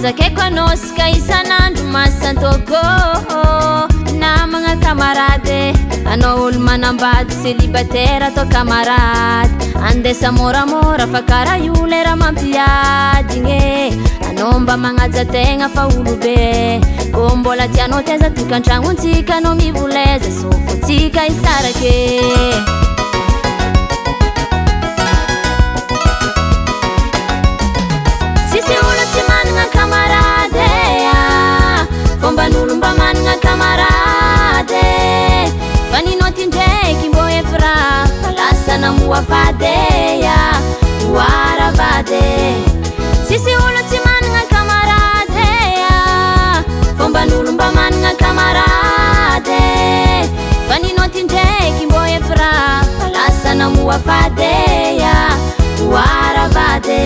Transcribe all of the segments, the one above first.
Zake kwa noska isanandro masantoko na mga kamarade ano olo manambady célibataire atao kamarady andesa moramora fa kara io lera mampiadigny anao mba magnaja tegna fa olobe ko mbola tianao teza tokantragnontsika anao mivoleza sofotsika isarake Fomban'olo mba managna kamarady faninao ty ndraiky mbô efra fa lasa namoa vadeya oara vade sisy olo tsy managna kamarady fomban'olo mba managna kamarady faninao ty ndraiky mbô efra fa lasa namoa vadeya oara vade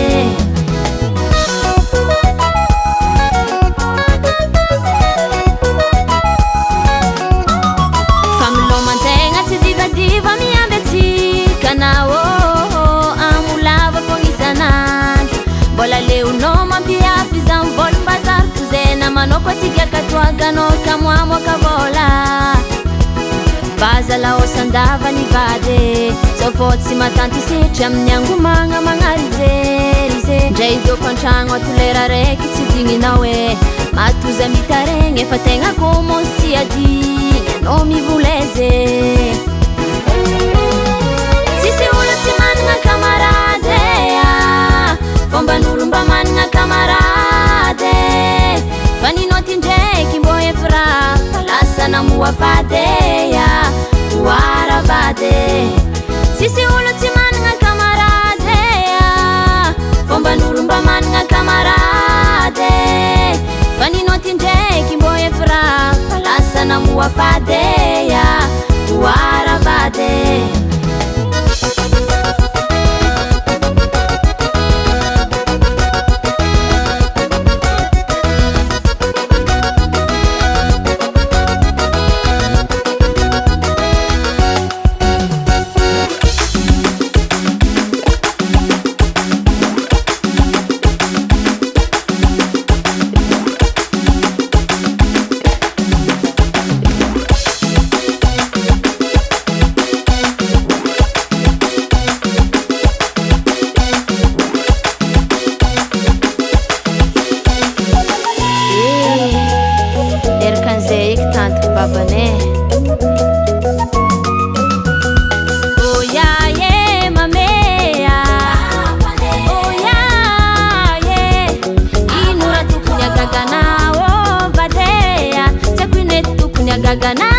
diva miambetika na amolava fô isanandro mbola leonao mampiafiza mivôla mbazary tozena manao koa tika katoakanao kamoamoaka vôla bazalao sandava ny vady sao fô tsy matanty setry amin'ny angomagna magnarizery ndray idoko an-tragno atolera raiky tsy digninao e matoza mitaregny efa tegna commence tsy adigny anao mivoleze fomban'olo mba managna kamarady faninao ty ndraiky mbô efra fa lasa namoa vadeya oara vade sisy olo tsy managna kamarady fomban'olo mba managna kamarady faninao ty ndraiky mbô efra fa lasa namoa vadeya oara vade Gagana